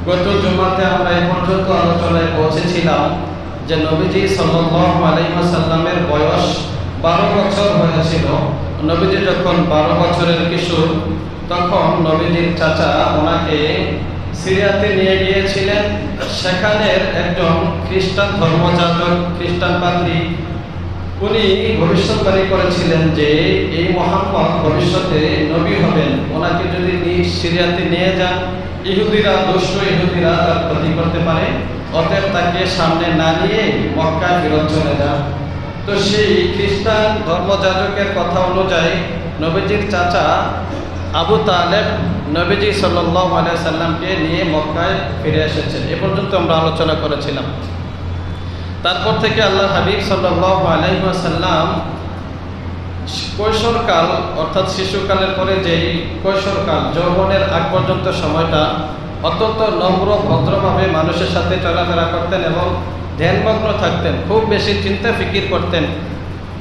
গত জুমাতে আমরা এই পর্যন্ত আলোচনায় পৌঁছেছিলাম যে নবীজি সাল্লাল্লাহু আলাইহি ওয়াসাল্লামের বয়স 12 বছর হয়েছিল। নবীজি যখন 12 বছরের কিশোর, তখন নবীজির চাচা ওনাকে সিরিয়াতে নিয়ে গিয়েছিলেন। সেখানের একজন খ্রিস্টান ধর্মযাজক, খ্রিস্টান পাদ্রী, উনি ভবিষ্যৎবাণী করেছিলেন যে এই মুহাম্মদ ভবিষ্যতে নবী হবেন। ওনাকে যদি সিরিয়াতে নিয়ে যান, ইহুদিরা, দুষ্ট ইহুদিরা তার ক্ষতি করতে পারে, অতএব তাকে সামনে না নিয়ে মক্কায় ফেরত চলে যান। তো সেই খ্রিস্টান ধর্মযাজকের কথা অনুযায়ী নবীজির চাচা আবু তালেব নবীজি সাল্লাল্লাহু আলাইহি সাল্লামকে নিয়ে মক্কায় ফিরে এসেছেন। এ পর্যন্ত আমরা আলোচনা করেছিলাম। তারপর থেকে আল্লাহ হাবিব সাল্লাল্লাহু আলাইহি ওয়াসাল্লাম কৈশোরকাল অর্থাৎ শিশুকালের পরে যেই কৈশোরকাল, যৌবনের আগ পর্যন্ত সময়টা অত্যন্ত নম্র ভদ্রভাবে মানুষের সাথে চলাফেরা করতেন এবং ধ্যানমগ্ন থাকতেন। খুব বেশি চিন্তা ফিকির করতেন।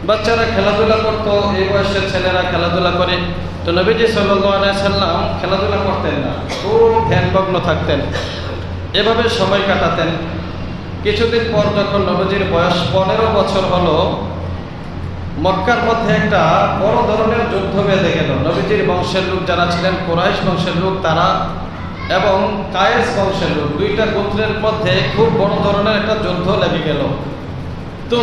বাচ্চারা খেলাধুলা করতো, এই বয়সের ছেলেরা খেলাধুলা করে, তো নবীজি সাল্লাল্লাহু আলাইহি সাল্লাম খেলাধুলা করতেন না, খুব ধ্যানমগ্ন থাকতেন। এভাবে সময় কাটাতেন। কিছুদিন পর যখন নবীজির বয়স 15 বছর হলো, মক্কার মধ্যে একটা বড় ধরনের যুদ্ধ বেঁধে গেল। নবীজির বংশের লোক যারা ছিলেন, কুরাইশ বংশের লোক তারা এবং কায়েস বংশের লোক, দুইটা গোত্রের মধ্যে খুব বড় ধরনের একটা যুদ্ধ লেগে গেল। তো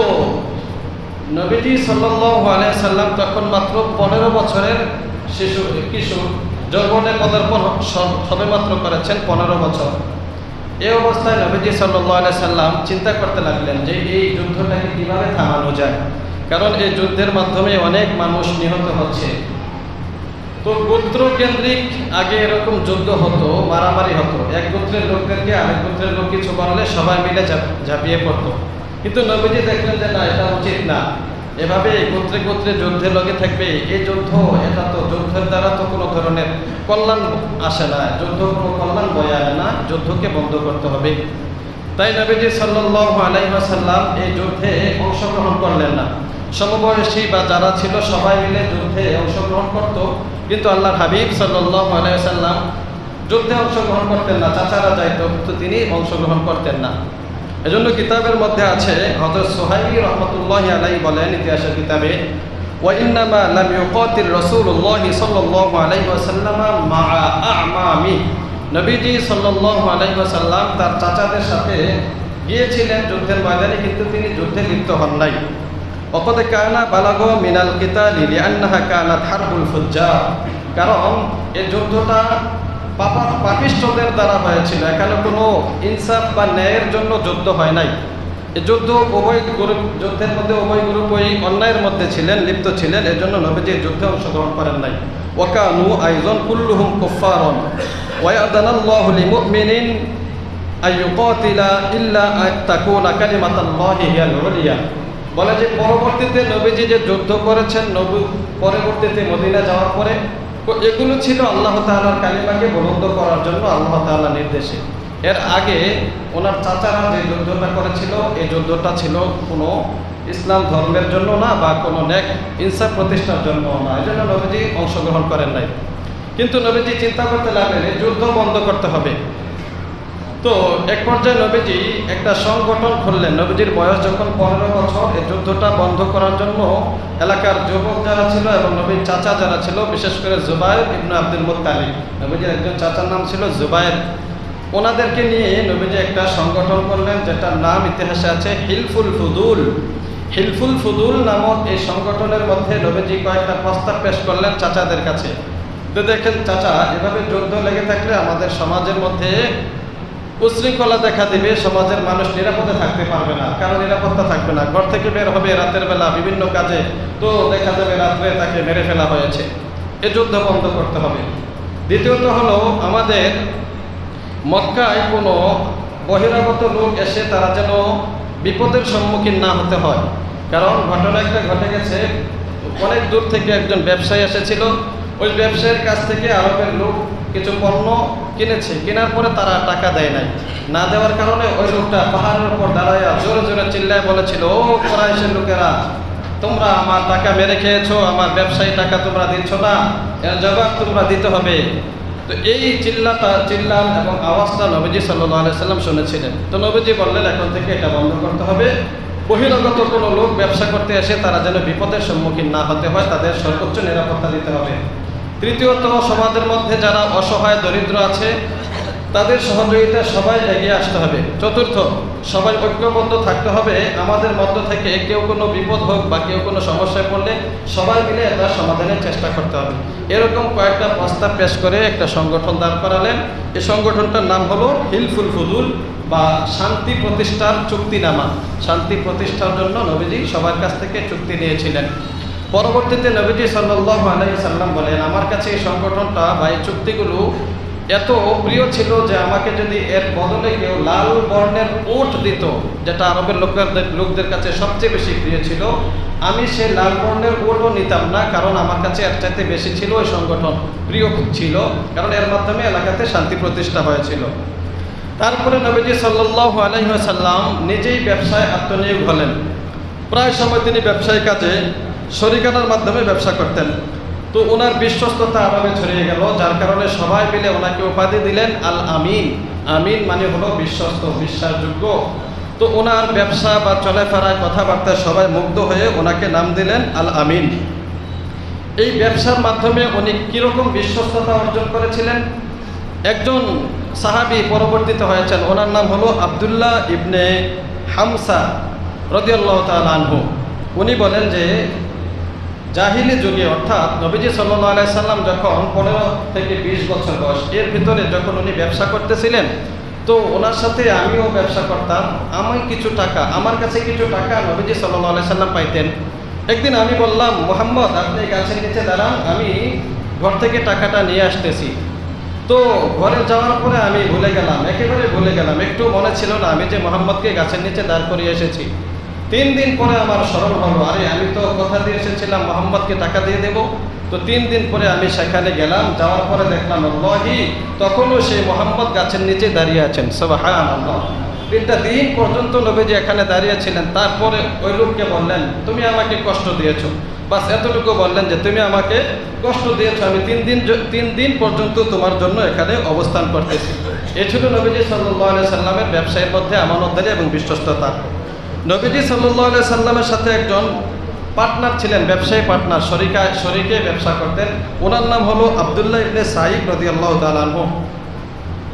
নবীজি সাল্লাল্লাহু আলাইহি সাল্লাম তখন মাত্র 15 বছরের কিশোর, যৌবনে পদার্পণ সবেমাত্র করেছেন 15 বছর। এই অবস্থায় নবীজি সাল্লাল্লাহু আলাইহি সাল্লাম চিন্তা করতে লাগলেন যে এই যুদ্ধটাকে কিভাবে থামানো যায়, কারণ এই যুদ্ধের মাধ্যমে অনেক মানুষ নিহত হচ্ছে। তো গোত্র কেন্দ্রিক আগে এরকম যুদ্ধ হতো, মারামারি হতো, এক গোত্রের লোকদেরকে আরেক গোত্রের লোক কিছু বানালে সবাই মিলে ঝাঁপিয়ে পড়তো। কিন্তু নবীজি দেখলেন যে না, এটা উচিত না, এভাবে গোত্রে গোত্রে যুদ্ধে লগে থাকবে, এই যুদ্ধ, এটা তো যুদ্ধের দ্বারা তো কোনো ধরনের কল্যাণ আসে না, যুদ্ধ কোনো কল্যাণ বয়ে আনে না, যুদ্ধকে বন্ধ করতে হবে। তাই নবীজি সাল্লাল্লাহু আলাইহি ওয়াসাল্লাম এই যুদ্ধে অংশগ্রহণ করলেন না। সমবয়সী বা যারা ছিল সবাই মিলে যুদ্ধে অংশগ্রহণ করত, কিন্তু আল্লাহর হাবিব সাল্লাল্লাহু আলাইহি ওয়াসাল্লাম যুদ্ধে অংশগ্রহণ করতেন না। চাচারা যাইত, কিন্তু তিনি অংশগ্রহণ করতেন না। এজন্য কিতাবের মধ্যে আছে, হযরত সুহাইবী রাহমাতুল্লাহি আলাইহি বলেন ইতিহাসের কিতাবে, ওয়া ইন্নামা লাম ইউকাতিল রাসূলুল্লাহি সাল্লাল্লাহু আলাইহি ওয়াসাল্লাম মা'a আ'মামি। নবীজি সাল্লাল্লাহু আলাইহি ওয়াসাল্লাম তার চাচাদের সাথে গিয়েছিলেন যুদ্ধের ময়দানে, কিন্তু তিনি যুদ্ধে লিপ্ত হন নাই। ওয়াকাদ কানা বালাগু মিনাল কিতালি লিআন্নাহা কানাত হারবুল ফুজ্জার। কারণ এই যুদ্ধটা পাপিষ্ঠদের দ্বারা হয়েছিল, এখানে কোনো ইনসাফ বা ন্যায়ের জন্য যুদ্ধ হয় নাই। এই যুদ্ধ যুদ্ধের মধ্যে উভয় গ্রুপই অন্যায়ের মধ্যে ছিলেন, লিপ্ত ছিলেন, এজন্য নবীজি যুদ্ধে অংশগ্রহণ করেন নাই। ওয়াকানু আইজন কুল্লুহুম কুফফারন ওয়া ইয়াদানাল্লাহু লিলমুমিনিন আইয়ুকাতিলা ইল্লা আতাকুনা কালিমাতুল্লাহি হিয়াল উলিয়া। বলে যে পরবর্তীতে নবীজি যে যুদ্ধ করেছেন, পরবর্তীতে মদিনা যাওয়ার পরে, এগুলো ছিল আল্লাহ তাআলার কালিমাকে বুলন্দ করার জন্য আল্লাহ তাআলার নির্দেশে। এর আগে ওনার চাচারা যে যুদ্ধটা করেছিল, এই যুদ্ধটা ছিল কোনো ইসলাম ধর্মের জন্য না, বা কোনো নেক ইনসাফ প্রতিষ্ঠার জন্য না, এই জন্য নবীজি অংশগ্রহণ করেন নাই। কিন্তু নবীজি চিন্তা করতে লাগলেন এই যুদ্ধ বন্ধ করতে হবে। তো এক পর্যায়ে নবীজি একটা সংগঠন খুললেন। নবীজির বয়স যখন 15 বছর, এই যুদ্ধটা বন্ধ করার জন্য এলাকার যুবক যারা ছিল এবং নবীর চাচা যারা ছিল, বিশেষ করে জুবায়ের ইবনে আব্দুল মুত্তালিব, নবীজির একজন চাচার নাম ছিল জুবায়ের, ওনাদেরকে নিয়ে নবীজি একটা সংগঠন করলেন, যেটার নাম ইতিহাসে আছে হিলফুল ফুদুল। হিলফুল ফুদুল নামক এই সংগঠনের মধ্যে নবীজি কয়েকটা প্রস্তাব পেশ করলেন চাচাদের কাছে। তো দেখেন চাচা, এভাবে যুদ্ধ লেগে থাকলে আমাদের সমাজের মধ্যে উশৃঙ্খলা দেখা দেবে, সমাজের মানুষ নিরাপদে থাকতে পারবে না, কারণ নিরাপত্তা থাকবে না, ঘর থেকে বের হবে রাতের বেলা বিভিন্ন কাজে, তো দেখা যাবে রাত্রে তাকে মেরে ফেলা হয়েছে। এ যুদ্ধ বন্ধ করতে হবে। দ্বিতীয়ত হলো, আমাদের মক্কায় কোনো বহিরাগত লোক এসে তারা যেন বিপদের সম্মুখীন না হতে হয়। কারণ ঘটনা একটা ঘটে গেছে, অনেক দূর থেকে একজন ব্যবসায়ী এসেছিল, ওই ব্যবসায়ীর কাছ থেকে আরবের লোক কিছু পণ্য কিনেছে, কেনার পরে তারা টাকা দেয় নাই, না দেওয়ার কারণে ওই লোকটা পাহাড়ের উপর দাঁড়াইয়া জোরে জোরে চিল্লায় বলেছিল, ও কুরাইশের লোকেরা, তোমরা আমার টাকা মেরে খেয়েছো, আমার ব্যবসায়ী টাকা তোমরা দিচ্ছ না, এর জবাব তোমরা দিতে হবে। তো এই চিল্লান এবং আওয়াজটা নবীজি সাল্লাল্লাহু আলাইহি সাল্লাম শুনেছিলেন। তো নবীজি বললেন, এখন থেকে এটা বন্ধ করতে হবে। বহিরাগত কোনো লোক ব্যবসা করতে এসে তারা যেন বিপদের সম্মুখীন না হতে হয়, তাদের সর্বোচ্চ নিরাপত্তা দিতে হবে। তৃতীয়ত, সমাজের মধ্যে যারা অসহায় দরিদ্র আছে তাদের সহযোগিতায় সবাই এগিয়ে আসতে হবে। চতুর্থ, সবাই ঐক্যবদ্ধ থাকতে হবে। আমাদের মধ্য থেকে কেউ কোনো বিপদ হোক বা কেউ কোনো সমস্যায় পড়লে সবাই মিলে এটা সমাধানের চেষ্টা করতে হবে। এরকম কয়েকটা প্রস্তাব পেশ করে একটা সংগঠন দাঁড় করালেন। এই সংগঠনটার নাম হলো হিলফুল ফুদুল বা শান্তি প্রতিষ্ঠার চুক্তিনামা। শান্তি প্রতিষ্ঠার জন্য নবীজি সবার কাছ থেকে চুক্তি নিয়েছিলেন। পরবর্তীতে নবীজি সাল্লাল্লাহু আলাইহি সাল্লাম বলেন, আমার কাছে এই সংগঠনটা বা এই চুক্তিগুলো এত প্রিয় ছিল যে আমাকে যদি এর বদলে কেউ লাল বর্ণের উট দিত, যেটা আরবের লোকদের কাছে সবচেয়ে বেশি প্রিয় ছিল, আমি সে লাল বর্ণের উটও নিতাম না, কারণ আমার কাছে এর চাইতে বেশি ছিল ওই সংগঠন প্রিয় ছিল, কারণ এর মাধ্যমে এলাকাতে শান্তি প্রতিষ্ঠা হয়েছিল। তারপরে নবীজি সাল্লাল্লাহু আলাইহি ওয়াসাল্লাম নিজেই ব্যবসায় আত্মনিয়োগ হলেন। প্রায় সময় তিনি ব্যবসায়ী কাজে শরিকানার মাধ্যমে ব্যবসা করতেন। তো ওনার বিশ্বস্ততা আরবে ছড়িয়ে গেল, যার কারণে সবাই মিলে ওনাকে উপাধি দিলেন আল আমিন। আমিন মানে হলো বিশ্বস্ত, বিশ্বাসযোগ্য। তো ওনার ব্যবসা বা চলাফেরায় কথাবার্তায় সবাই মুগ্ধ হয়ে ওনাকে নাম দিলেন আল আমিন। এই ব্যবসার মাধ্যমে উনি কীরকম বিশ্বস্ততা অর্জন করেছিলেন? একজন সাহাবী পরবর্তীতে হয়েছেন, ওনার নাম হলো আব্দুল্লাহ ইবনে হামসা রাদিয়াল্লাহু তাআলা আনহু। উনি বলেন যে জাহিলি যুগে, অর্থাৎ নবীজি সাল্লাল্লাহু আলাইহি সাল্লাম যখন 15 থেকে 20 বছর বয়স, এর ভিতরে যখন উনি ব্যবসা করতেছিলেন, তো ওনার সাথে আমিও ব্যবসা করতাম। আমার কাছে কিছু টাকা নবীজি সাল্লাল্লাহু আলাইহি সাল্লাম পাইতেন। একদিন আমি বললাম, মুহাম্মদ আপনি গাছের নিচে দাঁড়ান, আমি ঘর থেকে টাকাটা নিয়ে আসতেছি। তো ঘরে যাওয়ার পরে আমি একেবারে ভুলে গেলাম, একটু মনে ছিল না আমি যে মুহাম্মদকে গাছের নিচে দাঁড় করিয়ে এসেছি। 3 দিন পরে আমার স্মরণ হলো, আরে আমি তো কথা দিয়ে এসেছিলাম মুহাম্মদকে টাকা দিয়ে দেব। তো 3 দিন পরে আমি সেখানে গেলাম, যাওয়ার পরে দেখলাম আল্লাহি তখনও সেই মুহাম্মদ গাছের নিচে দাঁড়িয়ে আছেন। সুবহানাল্লাহ। 3টা দিন পর্যন্ত নবীজি এখানে দাঁড়িয়েছিলেন। তারপরে ওই লোককে বললেন, তুমি আমাকে কষ্ট দিয়েছো। বাস এতটুকু বললেন যে তুমি আমাকে কষ্ট দিয়েছো, আমি 3 দিন পর্যন্ত তোমার জন্য এখানে অবস্থান করতেছি। এ ছিল নবীজি সাল্লাল্লাহু আলাইহি সাল্লামের ব্যবসায়ের মধ্যে আমানতদারি এবং বিশ্বস্ততা। নবীজি সাল্লাল্লাহু আলাইহি সাল্লামের সাথে একজন পার্টনার ছিলেন, ব্যবসায়ী পার্টনার, শরিকে ব্যবসা করতেন। ওনার নাম হলো আব্দুল্লাহ ইবনে সাঈদ রাদিয়াল্লাহু তাআলা আনহু।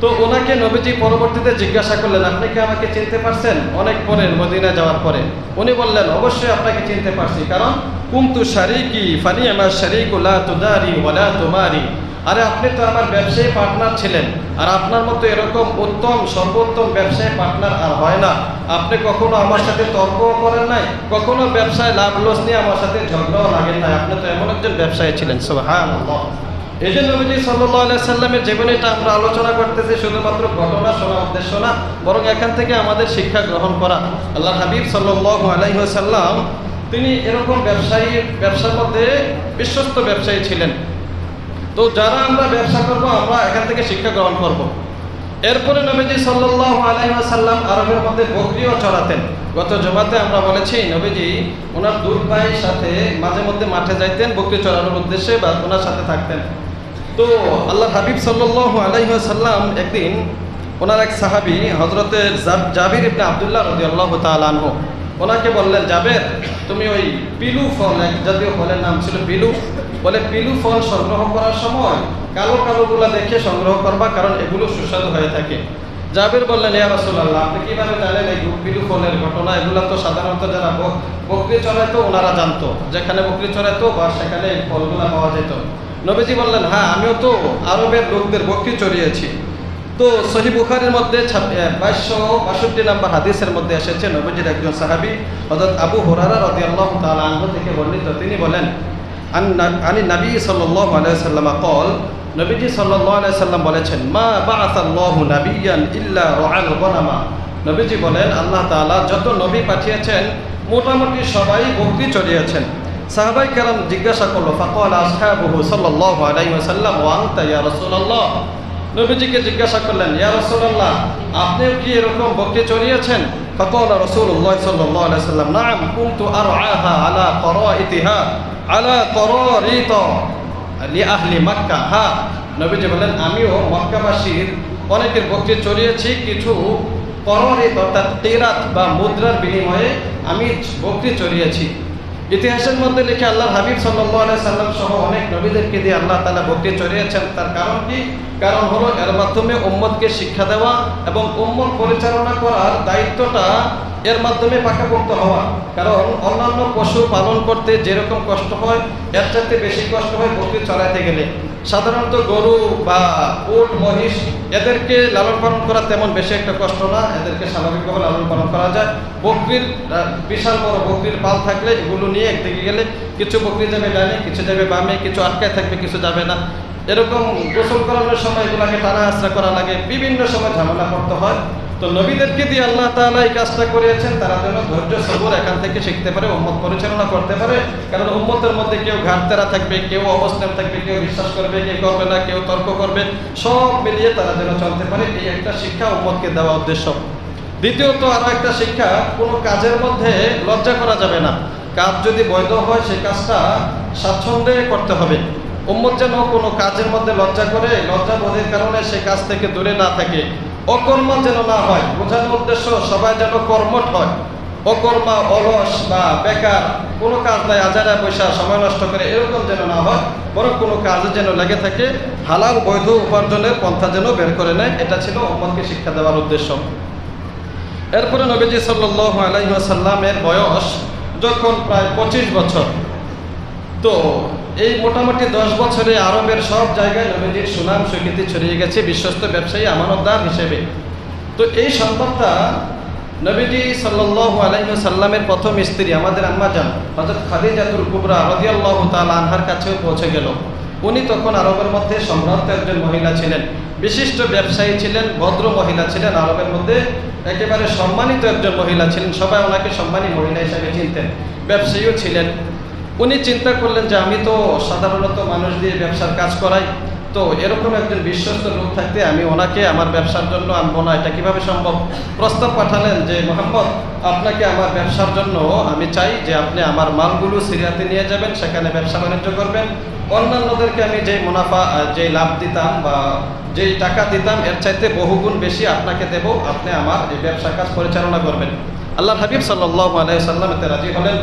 তো ওনাকে নবীজি পরবর্তীতে জিজ্ঞাসা করলেন, আপনি কি আমাকে চিনতে পারছেন? অনেক পরে মদিনা যাওয়ার পরে উনি বললেন, অবশ্যই আপনাকে চিনতে পারছি, কারণ কুনতু শারীকি ফানি'মা শারীকু লা তুদারি ওয়া লা তুমারি। আরে আপনি তো আমার ব্যবসায়ী পার্টনার ছিলেন, আর আপনার মতো এরকম সর্বোত্তম ব্যবসায়ী পার্টনার আর হয় না। আপনি কখনো আমার সাথে তর্কও করেন নাই, কখনো ব্যবসায় লাভ লস নিয়ে আমার সাথে ঝগড়াও লাগেন নাই। আপনি তো এমন একজন ব্যবসায়ী ছিলেন। সুবহানাল্লাহ। এই যে নবীজি সাল্লাল্লাহু আলাইহি সাল্লামের জীবনীটা আমরা আলোচনা করতেছি, শুধুমাত্র ঘটনা শোনার উদ্দেশ্য না, বরং এখান থেকে আমাদের শিক্ষা গ্রহণ করা। আল্লাহ হাবিব সাল্লাল্লাহু আলাইহি ওয়াসাল্লাম তিনি এরকম ব্যবসার মধ্যে বিশ্বস্ত ব্যবসায়ী ছিলেন। তো যারা আমরা ব্যবসা করব, আমরা এখান থেকে শিক্ষা গ্রহণ করব। এরপরে নবীজি সাল্লাল্লাহু আলাইহি ওয়াসাল্লাম আরবের মধ্যে বকরিও চড়াতেন। গত জুমাতে আমরা বলেছি নবীজি ওনার দুই ভাইয়ের সাথে মাঝে মধ্যে মাঠে যাইতেন বকরি চড়ানোর উদ্দেশ্যে, বা ওনার সাথে থাকতেন। তো আল্লাহ হাবিব সাল্লাল্লাহু আলাইহি ওয়াসাল্লাম একদিন ওনার এক সাহাবী হযরতে জাবির ইবনে আব্দুল্লাহ রাদিয়াল্লাহু তাআলা আনহু, ওনাকে বললেন, জাবের তুমি ওই পিলু ফল, এক জাতীয় ফলের নাম ছিল পিলু, বলে পিলু ফল সংগ্রহ করার সময় কালোগুলা দেখে সংগ্রহ করবা, কারণ এগুলো সুস্বাদু হয়ে থাকে। জাবির বললেন, ইয়া রাসূলুল্লাহ আপনি কিভাবে জানেন এই পিলু ফলের ঘটনা? এগুলো তো সাধারণত যারা বকরি চড়াইতো ওনারা জানতো, যেখানে বকরি চড়াইতো বা সেখানে এই ফলগুলা পাওয়া যেত। নবীজি বললেন, হ্যাঁ আমিও তো আরবের লোকদের বকরি চড়িয়েছি। তো সহিহ বুখারীর মধ্যে 2262 নম্বর হাদিসের মধ্যে এসেছে, নবীজির একজন সাহাবী হযরত আবু হুরায়রা রাদিয়াল্লাহু তাআলা আনহু থেকে বর্ণিত, তিনি বলেন, আনি নবী সাল্লাল্লাহু আলাইহি ওয়াসাল্লাম قال, নবীজি সাল্লাল্লাহু আলাইহি ওয়াসাল্লাম বলেছেন, মা বাআসাল্লাহু নাবিয়ান ইল্লা রাআল গনামা। নবীজি বলেন, আল্লাহ তাআলা যত নবী পাঠিয়েছেন মোটামুটি সবাই বকরি চড়িয়েছেন। সাহাবায়ে কেরাম জিজ্ঞাসা করলো, ফাকাল আসহাবুহু সাল্লাল্লাহু আলাইহি ওয়াসাল্লাম ওয়া আনতা ইয়া রাসূলুল্লাহ। নবীজিকে জিজ্ঞাসা করলেন, ইয়া রাসূলুল্লাহ আপনিও কি এরকম বকরি চড়িয়েছেন? ফাকাল রাসূলুল্লাহ সাল্লাল্লাহু আলাইহি ওয়াসাল্লাম, নাআম কুনতু আরআহা আলা করাইতিহা আলা করারিত লি আহলি মক্কা। হ্যাঁ নবীজি বলেন, আমিও মক্কাবাসীর অনেকের বকরি চড়িয়েছি, কিছু কররিত অর্থাৎ তিরাত বা মুদ্রার বিনিময়ে আমি বকরি চড়িয়েছি। ইতিহাসের মধ্যে লিখে আল্লাহর হাবিব সাল্লাল্লাহু আলাইহি সাল্লাম সহ অনেক নবীদেরকে দিয়ে আল্লাহ তাআলা বকরি চড়িয়েছেন। তার কারণ কি? কারণ হলো এর মাধ্যমে উম্মতকে শিক্ষা দেওয়া এবং উম্মত পরিচালনা করার দায়িত্বটা এর মাধ্যমে পাকাপোক্ত হওয়া। কারণ অন্যান্য পশু পালন করতে যেরকম কষ্ট হয়, এর চাইতে বেশি কষ্ট হয় বকরি চড়াইতে গেলে। সাধারণত গরু বা উট মহিষ এদেরকে লালন পালন করা তেমন বেশি একটা কষ্ট না, এদেরকে স্বাভাবিকভাবে লালন পালন করা যায়। বকরির বিশাল বড় বকরির পাল থাকলে এগুলো নিয়ে একদিকে গেলে কিছু বকরি যাবে ডানে, কিছু যাবে বামে, কিছু আটকায় থাকবে, কিছু যাবে না। এরকম গোসল করানোর সময় এগুলাকে টানা আশ্রা করা লাগে, বিভিন্ন সময় ঝামেলা করতে হয়। তো নবীদেরকে দিয়ে আল্লাহ তাআলা এই কাজটা করিয়েছেন, তারা যেন ধৈর্য সবর এখান থেকে শিখতে পারে, উম্মত পরিচালনা করতে পারে। কারণ উম্মতের মধ্যে কেউ ঘাটতেরা থাকবে, কেউ অবস্থান থাকবে, কেউ বিশ্বাস করবে, কেউ করবে না, কেউ তর্ক করবে, সব মিলিয়ে তারা যেন চলতে পারে, এই একটা শিক্ষা উম্মতকে দেওয়া উদ্দেশ্য। দ্বিতীয়ত আরো একটা শিক্ষা, কোনো কাজের মধ্যে লজ্জা করা যাবে না। কাজ যদি বৈধ হয় সেই কাজটা স্বাচ্ছন্দ্যে করতে হবে। উম্মত যেন কোনো কাজের মধ্যে লজ্জা করে, লজ্জা বোধের কারণে সেই কাজ থেকে দূরে না থাকে। অকর্ম যেন না হয়, বোঝানোর উদ্দেশ্য সবাই যেন কর্মঠ হয়। অকর্মা, অলস বা বেকার, কোনো কাজ নাই, আজারা পয়সা সময় নষ্ট করে, এরকম যেন না হয়। বরং কোনো কাজে যেন লেগে থাকে, হালাল বৈধ উপার্জনের পন্থা যেন বের করে নেয়। এটা ছিল উম্মতকে শিক্ষা দেওয়ার উদ্দেশ্য। এরপরে নবীজি সাল্লাল্লাহু আলাইহি ওয়াসাল্লামের বয়স যখন প্রায় 25 বছর, তো এই মোটামুটি 10 বছরে আরবের সব জায়গায় নবীজির সুনাম স্বীকৃতি ছড়িয়ে গেছে বিশ্বস্ত ব্যবসায়ী, আমানতদার হিসেবে। তো এই সংবাদটা নবীজি সাল্লাল্লাহু আলাইহি ওয়াসাল্লামের প্রথম স্ত্রী আমাদের আম্মা জান হযরত খাদিজাতুল কুবরা রাদিয়াল্লাহু তাআলা আনহার কাছেও পৌঁছে গেল। উনি তখন আরবের মধ্যে সম্ভ্রান্ত একজন মহিলা ছিলেন, বিশিষ্ট ব্যবসায়ী ছিলেন, ভদ্র মহিলা ছিলেন, আরবের মধ্যে একেবারে সম্মানিত একজন মহিলা ছিলেন। সবাই ওনাকে সম্মানী মহিলা হিসেবে চিনতেন, ব্যবসায়ীও ছিলেন। উনি চিন্তা করলেন যে আমি তো সাধারণত মানুষ দিয়ে ব্যবসার কাজ করাই, তো এরকম একজন বিশ্বস্ত লোক থাকতে আমি ওনাকে আমার ব্যবসার জন্য আনবো না, এটা কিভাবে সম্ভব? প্রস্তাব পাঠালেন যে মুহাম্মদ, আপনাকে আমার ব্যবসার জন্য আমি চাই যে আপনি আমার মালগুলো সিরিয়াতে নিয়ে যাবেন, সেখানে ব্যবসা বাণিজ্য করবেন। অন্যান্যদেরকে আমি যেই মুনাফা, যেই লাভ দিতাম বা যেই টাকা দিতাম এর চাইতে বহুগুণ বেশি আপনাকে দেব, আপনি আমার এই ব্যবসার কাজ পরিচালনা করবেন। আল্লাহর হাবিব সাল্লাল্লাহু আলাইহি ওয়াসাল্লাম এতে রাজি হলেন।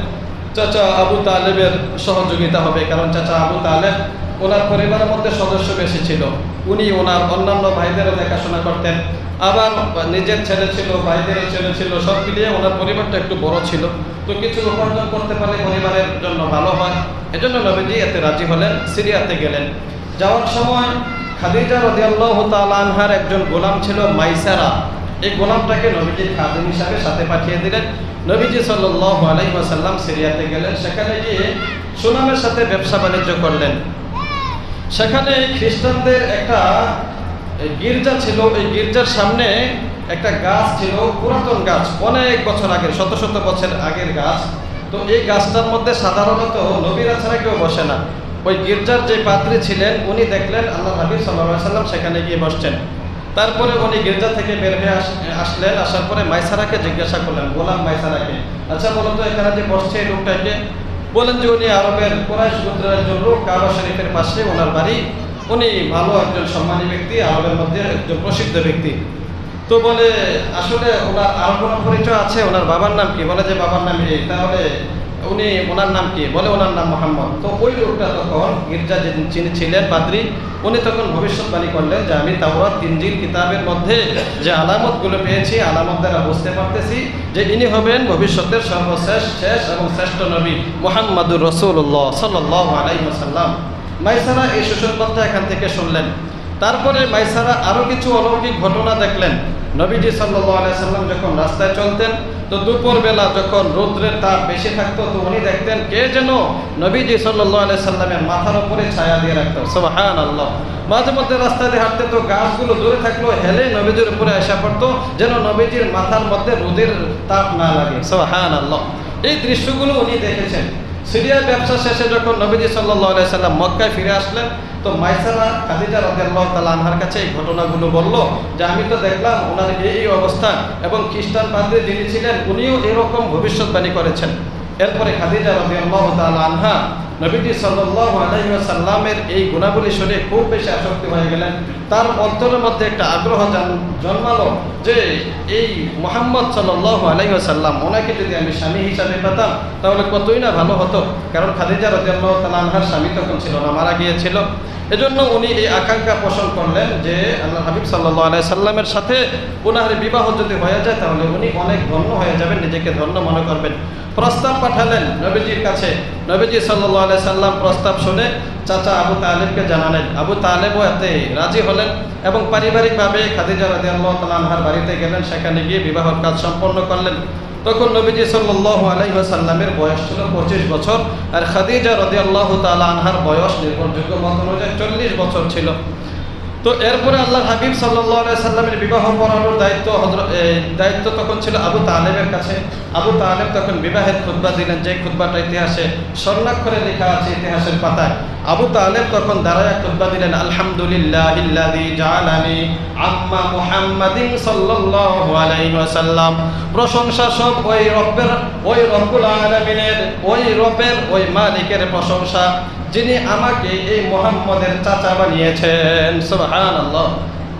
চাচা আবু তালেবের সহযোগিতা হবে, কারণ চাচা আবু তালেব ওনার পরিবারের মধ্যে সদস্য বেশি ছিল, উনি ওনার অন্যান্য ভাইদেরও দেখাশোনা করতেন, আবার নিজের ছেলে ছিল, ভাইদেরও ছেলে ছিল, সব মিলিয়ে ওনার পরিবারটা একটু বড় ছিল। তো কিছু উপার্জন করতে পারলে পরিবারের জন্য ভালো হয়, এজন্য নবীজি এতে রাজি হলেন, সিরিয়াতে গেলেন। যাওয়ার সময় খাদিজা রাদিয়াল্লাহু তাআলা আনহার একজন গোলাম ছিল মাইসারা, এই গোলামটাকে নবীজির খাদিম হিসাবে সাথে পাঠিয়ে দিলেন। নবীজি সাল্লাল্লাহু আলাইহি ওয়াসাল্লাম সিরিয়াতে গেলেন, সেখানে গিয়ে সুনামের সাথে ব্যবসা বাণিজ্য করলেন। সেখানে খ্রিস্টানদের একটা গির্জা ছিল, এই গির্জার সামনে একটা গাছ ছিল, পুরাতন গাছ, অনেক বছর আগের, শত শত বছর আগের গাছ। তো এই গাছটার মধ্যে সাধারণত নবীরা ছাড়া কেউ বসে না। ওই গির্জার যে পাত্রী ছিলেন উনি দেখলেন আল্লাহ নবী সাল্লাল্লাহু আলাইহি ওয়াসাল্লাম সেখানে গিয়ে বসছেন। তারপরে উনি গির্জা থেকে বের হয়ে আসলেন, আসার পরে মাইসারাকে জিজ্ঞাসা করলেন, গোলাম মাইসারাকে, আচ্ছা বলুন তো এখানে যে বসছে এই লোকটাকে? বলেন যে উনি আরবের কুরাইশ গোত্রের একজন লোক, কাবা শরীফের পাশে ওনার বাড়ি, উনি ভালো একজন সম্মানী ব্যক্তি, আরবের মধ্যে একজন প্রসিদ্ধ ব্যক্তি। তো বলে আসলে ওনার আর কোনো পরিচয় আছে? ওনার বাবার নাম কি? বলে যে বাবার নাম এই। তাহলে উনি ওনার নাম কি? বলে ওনার নাম মোহাম্মদ। তো ওই লোকটা তখন গির্জা যিনি ছিলেন পাদ্রী, উনি তখন ভবিষ্যৎবাণী করলেন যে আমি তাওরাত ইনজিল কিতাবের মধ্যে যে আলামতগুলো পেয়েছি, আলামত দ্বারা বুঝতে পারতেছি যে ইনি হবেন ভবিষ্যতের সর্বশেষ, শেষ এবং শ্রেষ্ঠ নবী মুহাম্মাদুর রাসূলুল্লাহ সাল্লাল্লাহু আলাইহি ওয়াসাল্লাম। মাইসারা এই সুসংবাদটা এখান থেকে শুনলেন। তারপরে মাইসারা আরও কিছু অলৌকিক ঘটনা দেখলেন। নবীজি সাল্লাল্লাহু আলাইহি ওয়াসাল্লাম যখন রাস্তায় চলতেন, তো দুপুরবেলা যখন রৌদ্রের তাপ বেশি থাকতো, তো উনি দেখতেন কে যেন নবীজি সাল্লাল্লাহু আলাইহি ওয়াসাল্লামের মাথার উপরে ছায়া দিয়ে রাখতো। সুবহানাল্লাহ। মাঝে মধ্যে রাস্তায় দিয়ে হাঁটতে, তো গাছগুলো দূরে থাকলেও হেলে নবীজির উপরে আসা পড়তো, যেন নবীজির মাথার মধ্যে রোদের তাপ না লাগে। সুবহানাল্লাহ। এই দৃশ্যগুলো উনি দেখেছেন। সিরিয়ার ব্যবসা শেষে যখন নবীজি সাল্লাল্লাহু আলাইহি ওয়াসাল্লাম মক্কায় ফিরে আসলেন, তো মাইসারা খাদিজা রাদিয়াল্লাহু তাআলা আনহার কাছে এই ঘটনাগুলো বলল যে আমি তো দেখলাম ওনার এই অবস্থান, এবং খ্রিস্টান পাদ্রী যিনি ছিলেন উনিও এরকম ভবিষ্যৎবাণী করেছেন। এরপরে খাদিজা রাদিয়াল্লাহু তাআলা আনহা নবীজি সাল্লাল্লাহু আলাইহি ওয়াসাল্লামের এই গুণাবলী শুনে খুব বেশি আসক্তি হয়ে গেলেন। তার অন্তরের মধ্যে একটা আগ্রহ জন্মালো যে এই মুহাম্মদ সাল্লাল্লাহু আলাইহি ওয়াসাল্লাম ওনাকে যদি আমি স্বামী হিসাবে পেতাম তাহলে কতই না ভালো হতো। কারণ খাদিজা রাদিয়াল্লাহু তাআলা আনহার স্বামী তখন ছিল না, মারা গিয়েছিল। এজন্য উনি এই আকাঙ্ক্ষা পোষণ করলেন যে আল্লাহ হাবিব সাল্লাল্লাহু আলাইহি সাল্লামের সাথে ওনার বিবাহ যদি হয়ে যায় তাহলে উনি অনেক ধন্য হয়ে যাবেন, নিজেকে ধন্য মনে করবেন। প্রস্তাব পাঠালেন নবীজির কাছে। নবীজি সাল্লাল্লাহু আলাইহি সাল্লাম প্রস্তাব শুনে চাচা আবু তালেবকে জানালেন। আবু তালেবও এতে রাজি হলেন এবং পারিবারিকভাবে খাদিজা রাদিয়াল্লাহু তাআলা আনহার বাড়িতে গেলেন। সেখানে গিয়ে বিবাহের কাজ সম্পন্ন করলেন। তখন নবীজি সাল্লাল্লাহু আলাইহি ওয়াসাল্লামের বয়স ছিল 25 বছর, আর খাদিজা রাদিয়াল্লাহু তাআলা আনহার বয়স নির্ভরযোগ্য মত অনুযায়ী 40 বছর ছিল। তো এরপরে আল্লাহর হাবিব সাল্লাল্লাহু আলাইহি সাল্লামের বিবাহ পড়ানোর দায়িত্ব তখন ছিল আবু তালেবের কাছে। আবু তালেব তখন বিবাহের খুতবা দিলেন, যে খুতবাটা ইতিহাসে স্বর্ণাক্ষরে লেখা আছে ইতিহাসের পাতায়। আবু তালেব তখন দাঁড়ায় খুতবা দিলেন, আলহামদুলিল্লাহিল্লাযী জাআলানি আম্মা মুহাম্মাদিন সাল্লাল্লাহু আলাইহি ওয়াসাল্লাম। প্রশংসা সব ওই রব্বুল আলামিনের, ওই মালিকের প্রশংসা যিনি আমাকে এই মুহাম্মদের চাচা বানিয়েছেন। সুবহানাল্লাহ।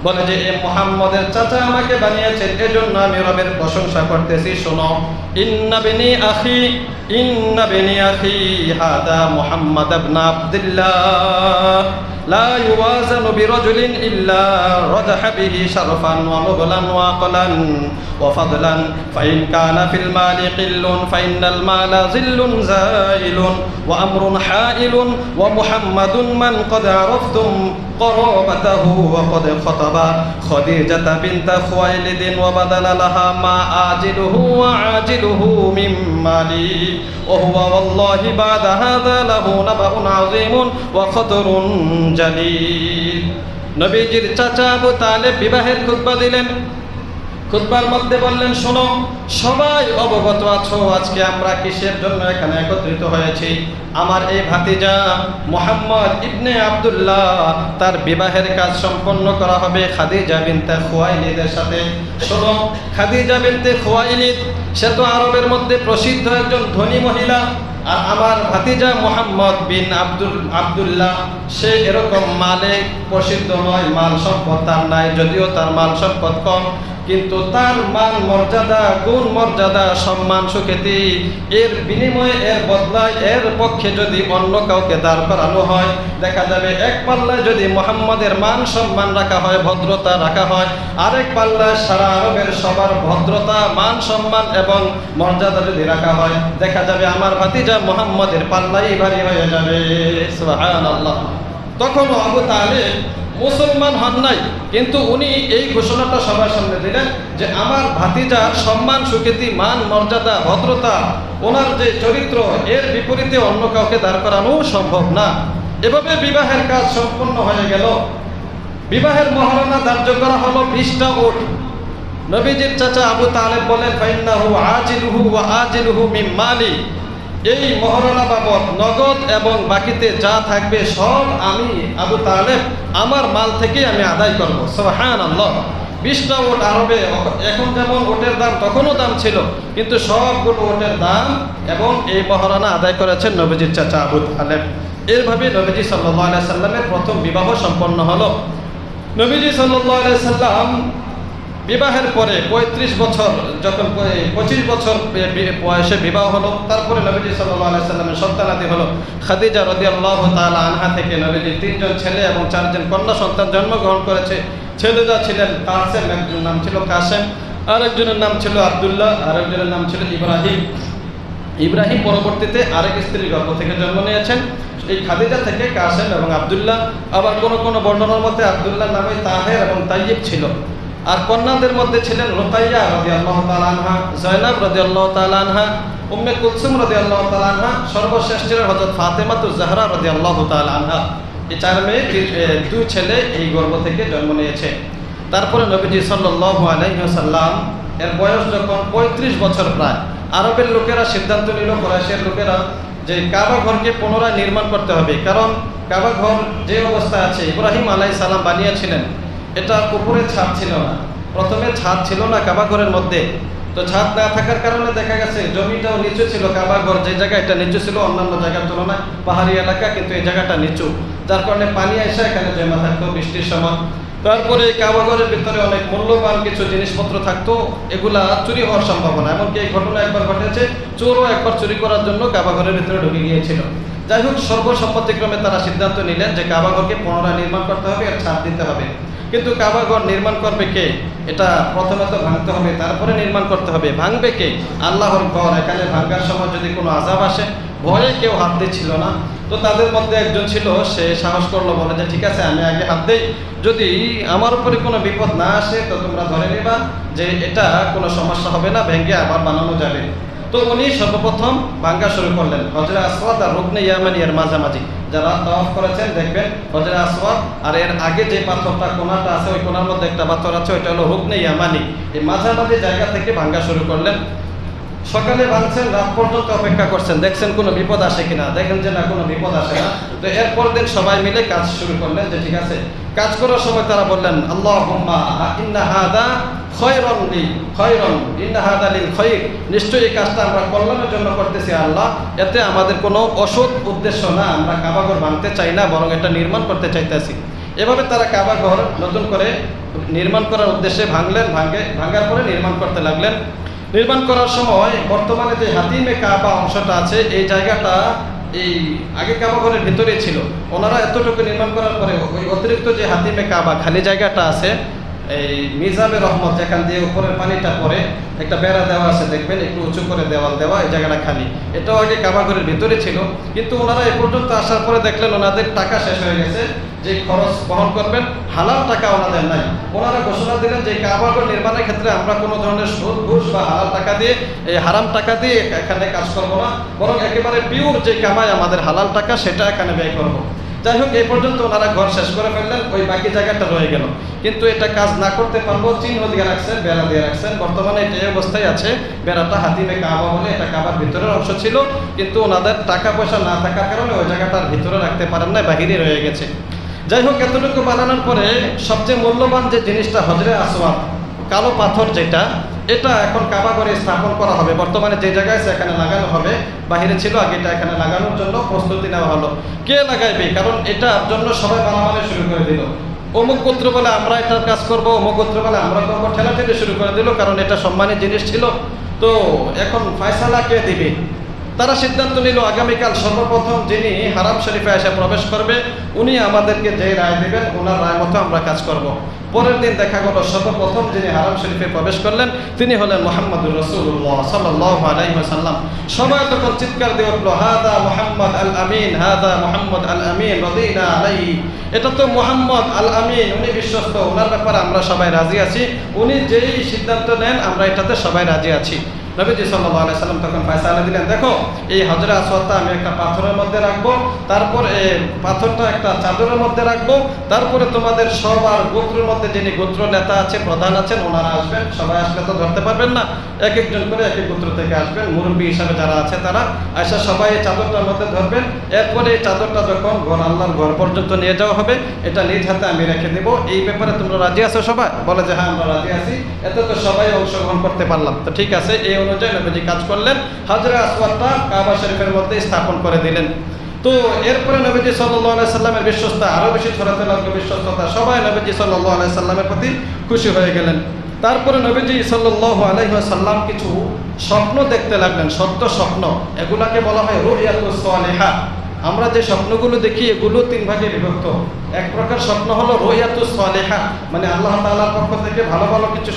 বলে যে এই মুহাম্মদের চাচা আমাকে বানিয়েছেন, এজন্য আমি রবের প্রশংসা করতেছি। শোনো, ইন্না বিনি আখি হাদা মুহাম্মদ ইবনে আব্দুল্লাহ লা ইউওয়াজানু বিরাজুলিন ইল্লা রাজাহা বিহি শারফান ওয়া মুগলান ওয়া aqlan ওয়া ফাদলান ফাইন কানা ফিল মালি কিল্লুন ফাইনাল মালা জিল্লুন জাইলুন ওয়া আমরুন হাইলুন ওয়া মুহাম্মাদুন মান ক্বাদ আরাফতুম قرابته وقد خطب خديجة بنت خويلد وبدل لها ما آجله وعاجله من مالي وهو والله بعد هذا له نبأ عظيم وخطر جليل। নবীজির চাচা আবু তালেব বিবাহের খুতবা দিলেন। খুতবার মধ্যে বললেন, শোনো, সবাই অবগত আছো আজকে আমরা কিসের জন্য এখানে একত্রিত হয়েছি। আমার এই ভাতিজা মুহাম্মদ ইবনে আব্দুল্লাহ, তার বিবাহের কাজ সম্পন্ন করা হবে খাদিজা বিনতে খুয়াইলিদের সাথে। শোনো, খাদিজা বিনতে খুয়াইলিদ সে তো আরবের মধ্যে প্রসিদ্ধ একজন ধনী মহিলা, আর আমার ভাতিজা মুহাম্মদ বিন আব্দুল্লাহ সে এরকম মালে প্রসিদ্ধ নয়, মাল সম্পদ তার নাই। যদিও তার মাল সম্পদ কম, কিন্তু তার মান মর্যাদা, গুণ মর্যাদা, সম্মান সুখ্যাতি, এর বিনিময়ে, এর বদলায়, এর পক্ষে যদি অন্য কাউকে দাঁড় করানো হয়, দেখা যাবে এক পাল্লায় যদি মুহাম্মদের মান সম্মান রাখা হয়, ভদ্রতা রাখা হয়, আরেক পাল্লায় সারা আরবের সবার ভদ্রতা, মান সম্মান এবং মর্যাদা যদি রাখা হয়, দেখা যাবে আমার ভাতিজা মুহাম্মদের পাল্লাই ভারী হয়ে যাবে। সুবহানাল্লাহ। তখন আবু তালেব মুসলমান হন নাই, কিন্তু উনি এই ঘোষণাটা সবার সামনে দিলেন যে আমার ভাতিজার সম্মান সুখ্যাতি, মান মর্যাদা, ভদ্রতা, ওনার যে চরিত্র, এর বিপরীতে অন্য কাউকে দাঁড় করানো সম্ভব না। এভাবে বিবাহের কাজ সম্পন্ন হয়ে গেল। বিবাহের মহারণা ধার্য করা হলো 20টা উট। নবীজির চাচা আবু তালেব বলেন, ফাইন্নাহু আজিলুহু ওয়া আজিলুহু মিন মালি। এই মহারণা বাবদ নগদ এবং বাকিতে যা থাকবে সব আমি আবু তালেব আমার মাল থেকে আমি আদায় করবো। সুবহানাল্লাহ। 20টা উট আরবে এখন যেমন ওটের দাম তখনও দাম ছিল, কিন্তু সবগুলো ওটের দাম এবং এই মহারণা আদায় করেছেন নবীজির চাচা আবু তালেব। এরভাবে নবীজি সাল্লাল্লাহু আলাইহি সাল্লামের প্রথম বিবাহ সম্পন্ন হলো। নবীজি সাল্লাল্লাহু আলাইহি সাল্লাম বিবাহের পরে 35 বছর, যখন 25 বছর বয়সে বিবাহ হলো, তারপরে নবীজি সাল্লাল্লাহু আলাইহি সাল্লামের সন্তানাদি হলো। খাদিজা রাদিয়াল্লাহু তাআলা আনহা থেকে নবীজির 3 জন ছেলে এবং 4 জন কন্যা সন্তান জন্মগ্রহণ করেছে। ছেলেরা ছিলেন কাসেম, একজনের নাম ছিল কাসেম, আরেকজনের নাম ছিল আব্দুল্লাহ, আরেকজনের নাম ছিল ইব্রাহিম। ইব্রাহিম পরবর্তীতে আরেক স্ত্রীর গর্ভ থেকে জন্ম নিয়েছেন। এই খাদিজা থেকে কাসেম এবং আব্দুল্লাহ, আবার কোনো বর্ণনার মধ্যে আব্দুল্লাহ নামে তাহের এবং তাইয়িব ছিল। আর কন্যাদের মধ্যে ছিলেন রুকাইয়া রাদিয়াল্লাহু তাআলা আনহা, যায়নাব রাদিয়াল্লাহু তাআলা আনহা, উম্মে কুলসুম রাদিয়াল্লাহু তাআলা আনহা, সর্বশেষ ছিলেন হযরত ফাতেমাতুজ জাহরা রাদিয়াল্লাহু তাআলা আনহা। এই 4 মেয়ে 2 ছেলে এই গর্ভ থেকে জন্ম নিয়েছে। তারপরে নবীজি সাল্লাল্লাহু আলাইহি ওয়াসাল্লাম এর বয়স যখন 35 বছর প্রায়, আরবের লোকেরা সিদ্ধান্ত নিল, কুরাইশের লোকেরা, যে কাবা ঘরকে পুনরায় নির্মাণ করতে হবে। কারণ কাবা ঘর যে অবস্থা আছে, ইব্রাহিম আলাইহিস সালাম বানিয়েছিলেন, এটা উপরে ছাদ ছিল না, প্রথমে ছাদ ছিল না কাবা ঘরের মধ্যে। তো ছাদ না থাকার কারণে দেখা গেছে জমিটাও নিচু ছিল, কাবা ঘর যে জায়গা এটা নিচু ছিল অন্যান্য জায়গার তুলনায়, পাহাড়ি এলাকা, কিন্তু এই জায়গাটা নিচু, যার কারণে পানি এসে এখানে জমা থাকতো বৃষ্টির সময়। তারপরে এই কাবা ঘরের ভিতরে অনেক মূল্যবান কিছু জিনিসপত্র থাকতো, এগুলা চুরি হওয়ার সম্ভাবনা। এমনকি এই ঘটনা একবার ঘটেছে, চোরও একবার চুরি করার জন্য কাবা ঘরের ভিতরে ঢুকে গিয়েছিল। যাই হোক, সর্বসম্মতিক্রমে তারা সিদ্ধান্ত নিলেন যে কাবা ঘরকে পুনরায় নির্মাণ করতে হবে, আর ছাদ দিতে হবে। কিন্তু কাবা ঘর নির্মাণ করবে কে? এটা প্রথমে তো ভাঙতে হবে, তারপরে নির্মাণ করতে হবে। ভাঙবে কে? আল্লাহর ঘর, এখানে ভাঙার সময় যদি কোনো আযাব আসে, ভয়ে কেউ হাত দিচ্ছিল না। তো তাদের মধ্যে একজন ছিল, সে সাহস করলো, বলে যে ঠিক আছে আমি আগে হাত দেই, যদি আমার উপরে কোনো বিপদ না আসে তো তোমরা ধরে নিবা যে এটা কোনো সমস্যা হবে না, ভেঙে আবার বানানো যাবে। তো উনি সর্বপ্রথম ভাঙ্গা শুরু করলেন হজরে আসওয়াদ আর রুকনে ইয়ামানি এর মাঝামাঝি। যারা তাওয়াফ করেছেন দেখবেন হজরে আসওয়াদ আর এর আগে যে পাথরটা কোণাটা আছে, ওই কোণার মধ্যে একটা পাথর আছে, ওইটা হলো রুকনে ইয়ামানি। এই মাঝামাঝি জায়গা থেকে ভাঙ্গা শুরু করলেন। সকালে ভাঙছেন, রাত পর্যন্ত অপেক্ষা করছেন, দেখছেন কোনো বিপদ আসে কিনা, দেখেন যে না কোনো বিপদ আসে না। তো এরপর দিন সবাই মিলে কাজ শুরু করলেন, যে ঠিক আছে। কাজ করার সময় তারা বললেন আল্লাহুম্মা ইন্না হাদা খায়রুন লি খায়রুন ইন্না হাদা লিল খায়র, নিশ্চয়ই এই কাজটা আমরা কল্যাণের জন্য করতেছি আল্লাহ, এতে আমাদের কোনো অসৎ উদ্দেশ্য না, আমরা কাবা ঘর ভাঙতে চাই না, বরং এটা নির্মাণ করতে চাইতেছি। এভাবে তারা কাবা ঘর নতুন করে নির্মাণ করার উদ্দেশ্যে ভাঙার পরে নির্মাণ করতে লাগলেন। নির্মাণ করার সময় বর্তমানে যে হাতিমে কাবা অংশটা আছে, এই জায়গাটা এই আগে কাবা ঘরের ভিতরেই ছিল। ওনারা এতটুকু নির্মাণ করার পরে ওই অতিরিক্ত যে হাতিমে কাবা খালি জায়গাটা আছে, এই মিজাবে রহমত যেখান দিয়ে উপরের পানিটা পড়ে, একটা বেড়া দেওয়া আছে দেখবেন, একটু উঁচু করে দেওয়াল দেওয়া, এই জায়গাটা খালি। এটাও আগে কাবা ঘরের ভিতরে ছিল, কিন্তু ওনারা এ পর্যন্ত আসার পরে দেখলেন ওনাদের টাকা শেষ হয়ে গেছে, যে খরচ বহন করবেন হালাল টাকা ওনাদের নাই। ওনারা ঘোষণা দিলেন যে কাবা ঘর নির্মাণের ক্ষেত্রে আমরা কোনো ধরনের সুদ ঘুষ বা হালাল টাকা দিয়ে, এই হারাম টাকা দিয়ে এখানে কাজ করব না, বরং একেবারে পিওর যে কামাই আমাদের হালাল টাকা সেটা এখানে ব্যয় করব। যাই হোক, এই পর্যন্ত ওনারা ঘর শেষ করে ফেললেন, ওই বাকি জায়গাটা রয়ে গেল। কিন্তু এটা কাজ না করতে পারবো, চিহ্ন দিয়ে রাখছেন, বেড়া দিয়ে রাখছেন। বর্তমানে এটা এই অবস্থায় আছে, বেড়াটা হাতিমে কাবা বলে, এটা কাবার ভিতরের অংশ ছিল, কিন্তু ওনাদের টাকা পয়সা না থাকার কারণে ওই জায়গাটার ভিতরে রাখতে পারেন না, বাহিরে রয়ে গেছে। যাই হোক, এতটুকু বানানোর পরে সবচেয়ে মূল্যবান যে জিনিসটা হজরে আসওয়াদ, কালো পাথর যেটা, এটা এখন কাবা ঘরে স্থাপন করা হবে। বর্তমানে যে জায়গায় সেখানে লাগানো হবে, বাহিরে ছিল আগে, এটা এখানে লাগানোর জন্য প্রস্তুতি নেওয়া হলো। কে লাগাইবে? কারণ এটার জন্য সবাই মারামারি শুরু করে দিল। অমুক গোত্র বলে আমরা এটার কাজ করবো, অমুক গোত্র বলে আমরা করবো, ঠেলাঠেলি শুরু করে দিল, কারণ এটা সম্মানের জিনিস ছিল। তো এখন ফয়সালা কে দিবে? তারা সিদ্ধান্ত নিল আগামীকাল সর্বপ্রথম যিনি হারাম শরীফে এসে প্রবেশ করবে, উনি আমাদেরকে যে রায় দেবেন ওনার রায় মতো আমরা কাজ করব। পরের দিন দেখা গেল সর্বপ্রথম যিনি হারাম শরীফে প্রবেশ করলেন তিনি হলেন মুহাম্মদুর রাসূলুল্লাহ সাল্লাল্লাহু আলাইহি ওয়াসাল্লাম। সবাই তখন চিৎকার দিয়ে উঠল, হাদা মুহাম্মদ আল আমিন, হাদা মুহাম্মদ আল আমিন রাদিনা আলাইহি, এটা তো মুহাম্মদ আল আমিন, উনি বিশ্বস্ত, ওনার ব্যাপারে আমরা সবাই রাজি আছি, উনি যেই সিদ্ধান্ত নেন আমরা এটাতে সবাই রাজি আছি। নবীজি সাল্লাল্লাহু আলাইহি সাল্লাম তখন ফয়সালা দিলেন, দেখো এই হজরে আসওয়াদটা আমি একটা পাথরের মধ্যে রাখবো, তারপর এই পাথরটা একটা চাদরের মধ্যে রাখবো, তারপরে তোমাদের সবার গোত্রের মধ্যে যিনি গোত্র নেতা আছে, প্রধান আছেন, ওনারা আসবেন। সবাই আসলে তো ধরতে পারবেন না, এক একজন করে এক এক গোত্র থেকে আসবেন, মুরব্বী হিসাবে যারা আছে তারা আসা, সবাই এই চাদরটার মধ্যে ধরবেন। এরপরে এই চাদরটা যখন ঘর আল্লাহর ঘর পর্যন্ত নিয়ে যাওয়া হবে, এটা নিজ হাতে আমি রেখে দেবো, এই ব্যাপারে তোমরা রাজি আছো সবাই? বলে যে হ্যাঁ আমরা রাজি আছি। এতে তো সবাই অংশগ্রহণ করতে পারলাম। তো ঠিক আছে, এই অনুযায়ী নবীজি কাজ করলেন, হজরে আসওয়াদটা কাবা শরীফের মধ্যে স্থাপন করে দিলেন। তো এরপরে নবীজি সাল্লাল্লাহু আলাইহি সাল্লামের বিশ্বস্ততা আরো বেশি ছড়াতে লাগলো, বিশ্বস্ততা, সবাই নবীজি সাল্লাল্লাহু আলাইহি সাল্লামের প্রতি খুশি হয়ে গেলেন। তারপরে নবীজি সাল্লাল্লাহু আলাইহি ওয়াসাল্লাম কিছু স্বপ্ন দেখতে লাগলেন, সত্য স্বপ্ন, এগুলাকে বলা হয় রুইয়াতুস সালিহা। আমরা যে স্বপ্নগুলো দেখি এগুলো তিন ভাগে বিভক্ত। এক প্রকার স্বপ্ন হলো রুইয়াতুস সালিহা, মানে আল্লাহ তাআলার পক্ষ থেকে ভালো ভালো কিছু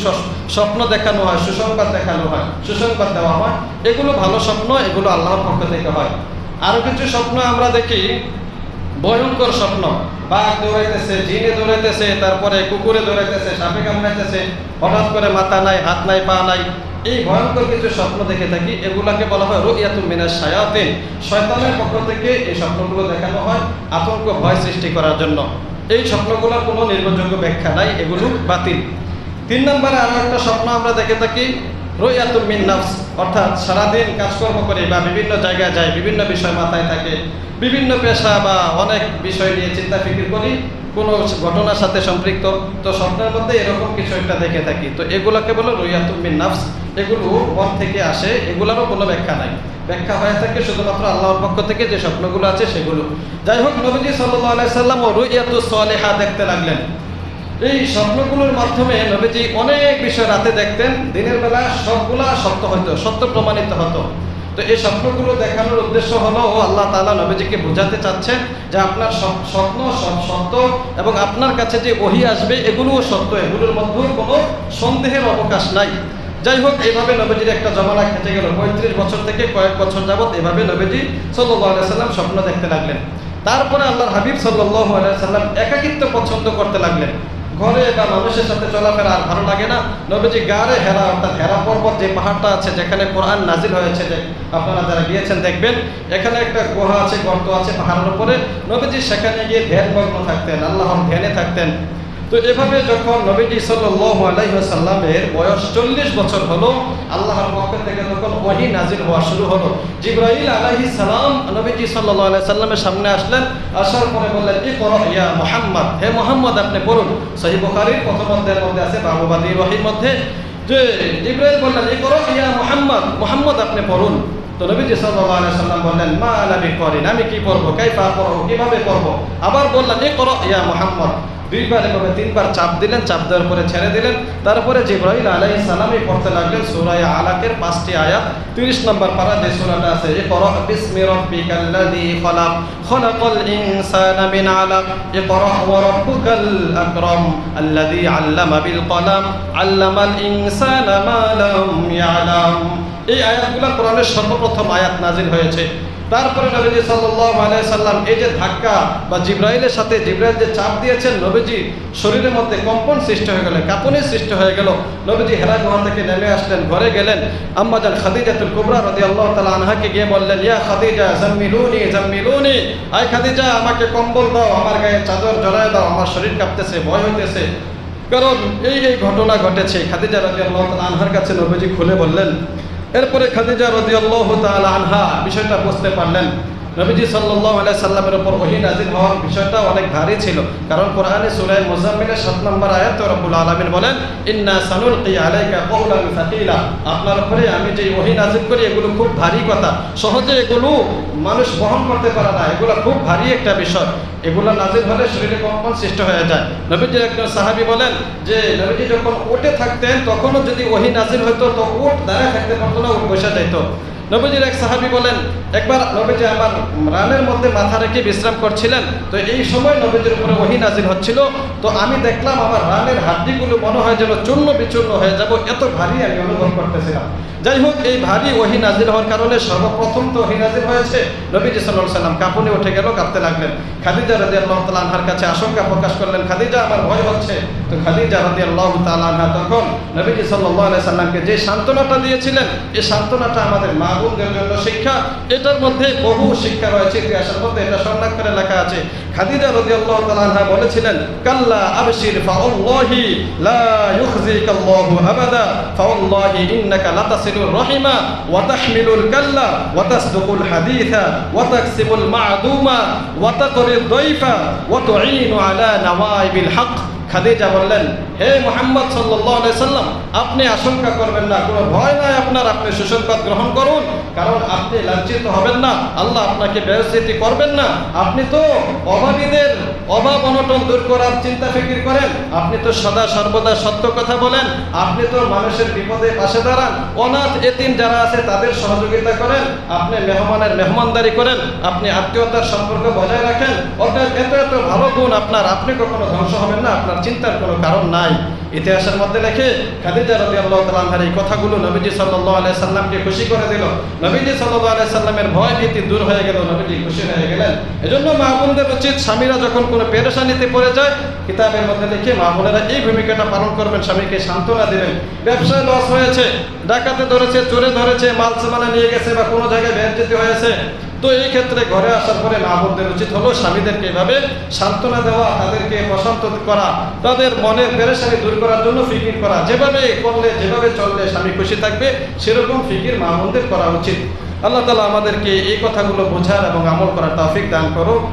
স্বপ্ন দেখানো হয়, সুসংবাদ দেখানো হয়, সুসংবাদ দেওয়া হয়, এগুলো ভালো স্বপ্ন, এগুলো আল্লাহর পক্ষ থেকে হয়। আরো কিছু স্বপ্ন আমরা দেখি ভয়ঙ্কর স্বপ্ন, বাঘ দৌড়াইতেছে, জিনে দৌড়াইতেছে, তারপরে কুকুরে দৌড়াইতেছে, সাপে কামড়াইতেছে, হঠাৎ করে মাথা নাই, হাত নাই, পা নাই, এই ভয়ঙ্কর কিছু স্বপ্ন দেখে থাকি, এগুলাকে বলা হয় রুইয়াতুম মিনাশ শায়াতিন। শয়তানের পক্ষ থেকে এই স্বপ্নগুলো দেখানো হয় আতঙ্ক, ভয় সৃষ্টি করার জন্য। এই স্বপ্নগুলোর কোনো নির্ভরযোগ্য ব্যাখ্যা নাই, এগুলো বাতিল। 3 নম্বরে আরো একটা স্বপ্ন আমরা দেখে থাকি রুইয়াতুম মিন নাফস, অর্থাৎ সারাদিন কাজকর্ম করে বা বিভিন্ন জায়গায় যায়, বিভিন্ন বিষয় মাথায় থাকে, বিভিন্ন পেশা বা অনেক বিষয় নিয়ে চিন্তা ফিকির করি, কোনো ঘটনার সাথে সম্পৃক্ত, তো স্বপ্নের মধ্যে এরকম কিছু একটা দেখে থাকি, তো এগুলোকে বলে রুইয়াতুম বিন নাফস। এগুলো মন থেকে আসে, এগুলোরও কোনো ব্যাখ্যা নাই, ব্যাখ্যা হয়ে থাকে শুধুমাত্র আল্লাহর পক্ষ থেকে যে স্বপ্নগুলো আছে সেগুলো। যাই হোক, নবীজি সাল্লাল্লাহু আলাইহি সাল্লাম ও রুইয়াতুস সালিহা দেখতে লাগলেন। এই স্বপ্নগুলোর মাধ্যমে নবীজি অনেক বিষয় রাতে দেখতেন, দিনের বেলা সবগুলা সত্য হতো, সত্য প্রমাণিত হতো। তো এই স্বপ্নগুলো দেখানোর উদ্দেশ্য হলো আল্লাহ তাআলা নবীজিকে বোঝাতে চাচ্ছেন যে আপনার স্বপ্ন সব সত্য এবং আপনার কাছে যে ওহী আসবে এগুলোও সত্য, এগুলোর মধ্যেও কোনো সন্দেহের অবকাশ নাই। যাই হোক, এইভাবে নবীজির একটা জমানা কেটে গেল। 35 বছর থেকে কয়েক বছর যাবত এভাবে নবীজি সাল্লাল্লাহু আলাইহি সাল্লাম স্বপ্ন দেখতে লাগলেন। তারপরে আল্লাহর হাবিব সাল্লাল্লাহু আলাইহি সাল্লাম একাকিত্ব পছন্দ করতে লাগলেন। ঘরে বা মানুষের সাথে চলাফেরা আর ভালো লাগে না। নবীজি গারে হেরা, অর্থাৎ হেরা পর্বত যে পাহাড়টা আছে যেখানে কোরআন নাজিল হয়েছে, যে আপনারা যারা গিয়েছেন দেখবেন, এখানে একটা গুহা আছে, গর্ত আছে পাহাড়ের উপরে। নবীজি সেখানে গিয়ে ধ্যানমগ্ন থাকতেন, আল্লাহর ধ্যানে থাকতেন। তো এভাবে যখন নবীজি সাল্লাল্লাহু আলাইহি ওয়াসাল্লামের বয়স 40 বছর হলো, আল্লাহর পক্ষ থেকে তখন ওহী নাজিল হওয়া শুরু হলো। জিবরাইল আলাইহিস সালাম নবীজি সাল্লাল্লাহু আলাইহি সাল্লামের সামনে আসলেন, আসার পরে বললেন, ইকরা ইয়া মুহাম্মদ, হে মুহাম্মদ আপনি পড়ুন। সহিহ বুখারীর প্রথম অধ্যায়ের মধ্যে আছে, বাবুবাদী ওহীর মধ্যে, যে জিবরাইল বললেন, ইকরা ইয়া মুহাম্মদ, মুহাম্মদ আপনি পড়ুন। তো নবীজি সাল্লাল্লাহু আলাইহি সাল্লাম বললেন, মা আনা বিকরিন, আমি কি পড়ব, কাইফা পড়ব, কিভাবে পড়ব। আবার বললেন, ইকরা ইয়া মুহাম্মদ। দুইবার এভাবে তিনবার চাপ দিলেন, চাপ দেওয়ার পরে ছেড়ে দিলেন। তারপরে জিবরাইল আলাইহিস সালামই পড়তে লাগলেন সূরা আলাকের 5টি আয়াত। 30 নম্বর পারা যে সূরাটা আছে, ইকরা বিসমি রাব্বিকাল্লাযী খলাক, খলাকাল ইনসানা মিন আলাক, ইকরা ওয়া রাব্বুকাল আকরাম, আল্লাযী আল্লামা বিল কলাম, আল্লামাল ইনসানা মা লাম ইয়ালাম। এই আয়াতগুলো কোরআনের সর্বপ্রথম আয়াত নাজিল হয়েছে। তারপরে নবীজি সাল্লাল্লাহু আলাইহি সাল্লাম এই যে ধাক্কা বা জিবরাইলের সাথে জিবরাইল যে চাপ দিয়েছেন, নবীজি শরীরের মধ্যে কম্পন সৃষ্টি হয়ে গেল, কাঁপুনি সৃষ্টি হয়ে গেল। নবীজি হেরা গুহা থেকে নেমে আসলেন, ঘরে গেলেন। আম্মা জান খাদিজাতুল কুবরা রাদিয়াল্লাহু তাআলা আনহাকে গিয়ে বললেন, ইয়া খাদিজা জাম্মিলুনি জাম্মিলুনি, আয় খাদিজা আমাকে কম্বল দাও, আমার গায়ে চাদর জড়ায় দাও, আমার শরীর কাঁপতেছে, ভয় হইতেছে। কারণ এই ঘটনা ঘটেছে। খাদিজা রাদিয়াল্লাহু তাআলা আনহার কাছে নবীজি খুলে বললেন। এরপরে খাদিজা রাদিয়াল্লাহু তাআলা আনহা বিষয়টা বুঝতে পারলেন। নবীজি সাল্লাল্লাহু আলাইহি সাল্লামের উপর ওহী নাযিল হওয়ার বিষয়টা অনেক ভারী ছিল। কারণ কোরআনে সূরা মুজাম্মিলের 7 নম্বর আয়াতে রব্বুল আলামিন বলেন, ইন্না সানুলকি আলাইকা কওলান সাকিলা, আপনার উপরে আমি যে ওহী নাযিল করি এগুলো খুব ভারী কথা, সহজে এগুলো মানুষ বহন করতে পারে না, এগুলো খুব ভারী একটা বিষয়। এগুলো নাযিল হলে শরীরে কম্পন সৃষ্টি হয়ে যায়। নবীজির একজন সাহাবী বলেন যে নবীজি যখন উঠে থাকতেন তখনও যদি ওহী নাযিল হতো তো উট দাঁড়ায় থাকতে পারতো না, উট বসে যেত। নবীজির এক সাহাবী বলেন, একবার নবীজি আমার রানের মধ্যে মাথা রেখে বিশ্রাম করছিলেন, তো এই সময় নবীজির উপরে ওহী নাযিল হচ্ছিল। তো আমি দেখলাম আমার রানের হাড্ডিগুলো মনে হয় যেন চূর্ণ বিচূর্ণ হয়ে যাব, এত ভারী আমি অনুভব করতেছিলাম। যাই হোক, এই ভারী ওহী নাযিল হওয়ার কারণে সর্বপ্রথম তো ওহী নাযিল হয়েছে, নবীজি সাল্লাল্লাহু আলাইহি সাল্লাম কাঁপুনি উঠে গেল, কাঁপতে লাগলেন। খাদিজা রাদিয়াল্লাহু তাআলা আনহার কাছে আশঙ্কা প্রকাশ করলেন, খাদিজা আমার ভয় হচ্ছে। তো খাদিজা রাদিয়াল্লাহু তাআলা আনহা তখন নবীজি সাল্লাল্লাহু আলাইহি সাল্লামকে যে সান্ত্বনাটা দিয়েছিলেন, এই সান্ত্বনাটা আমাদের মা বোনদের জন্য শিক্ষা। এটার মধ্যে বহু শিক্ষা রয়েছে, ইতিহাসের মধ্যে এটা স্বর্ণাক্ষরে করে লেখা আছে। খাদিজা রাদিয়াল্লাহু তাআলা আনহা বলেছিলেন, কাল্লা আবশির ফাওয়াল্লাহি লা ইউখজিকাল্লাহু আবাদা, ফাওয়াল্লাহি ইন্নাকা লাতাসিলুর রাহিমা ওয়া তাহমিলুল কাল্লা ওয়া তাসদুকুল হাদিসা ওয়া তাকসিবুল মা'দুমা ওয়া তাকরিদ দাইফা ওয়া তুঈনু আলা নওয়াইবিল হক। খাদিজা বললেন, হে মুহাম্মদ সাল্লাল্লাহু আলাইহি সাল্লাম, আপনি আশঙ্কা করবেন না, কোনো ভয় নাই আপনার, আপনি সুসংবাদ গ্রহণ করুন, কারণ আপনি লাঞ্ছিত হবেন না, আল্লাহ আপনাকে বেইজ্জতি করবেন না। আপনি তো অভাবীদের অভাব অনটন দূর করার চিন্তা ফিকির করেন, আপনি তো সদা সর্বদা সত্য কথা বলেন, আপনি তো মানুষের বিপদে পাশে দাঁড়ান, অনাথ এতিম যারা আছে তাদের সহযোগিতা করেন, আপনি মেহমানের মেহমানদারি করেন, আপনি আত্মীয়তার সম্পর্ক বজায় রাখেন। অর্থাৎ এত এত ভালো গুণ আপনার, আপনি কখনো ধ্বংস হবেন না, আপনার চিন্তার কোনো কারণ নাই। ইতিহাসের মধ্যে লেখে খাদিজা রাদিয়াল্লাহু তাআলা আনহার এই কথাগুলো নবীজি সাল্লাল্লাহু আলাইহি সাল্লামকে খুশি করে দিল। নবীজি সাল্লাল্লাহু আলাইহি সাল্লামের ভয় ভীতি দূর হয়ে গেল, নবীজি খুশি হয়ে গেলেন। এজন্য মা বোনদের উচিত, স্বামীরা যখন কোনো পেরেশানিতে পড়ে যায়, কিতাবের মধ্যে লিখে মা বোনেরা এই ভূমিকাটা পালন করবেন, স্বামীকে সান্ত্বনা দেবেন। ব্যবসায় লস হয়েছে, ডাকাতে ধরেছে, চোরে ধরেছে, মাল সামানা নিয়ে গেছে বা কোনো জায়গায় বেইজ্জতি হয়েছে, তো এই ক্ষেত্রে ঘরে আসার পরে মা বোনদের উচিত হলো স্বামীদেরকে এভাবে সান্ত্বনা দেওয়া, তাদেরকে প্রশান্ত করা, তাদের মনের পেরেশানি দূর করার জন্য ফিকির করা। যেভাবে করলে, যেভাবে চললে স্বামী খুশি থাকবে, সেরকম ফিকির মা বোনদের করা উচিত। আল্লাহ তাআলা আমাদেরকে এই কথাগুলো বোঝার এবং আমল করার তৌফিক দান করুক।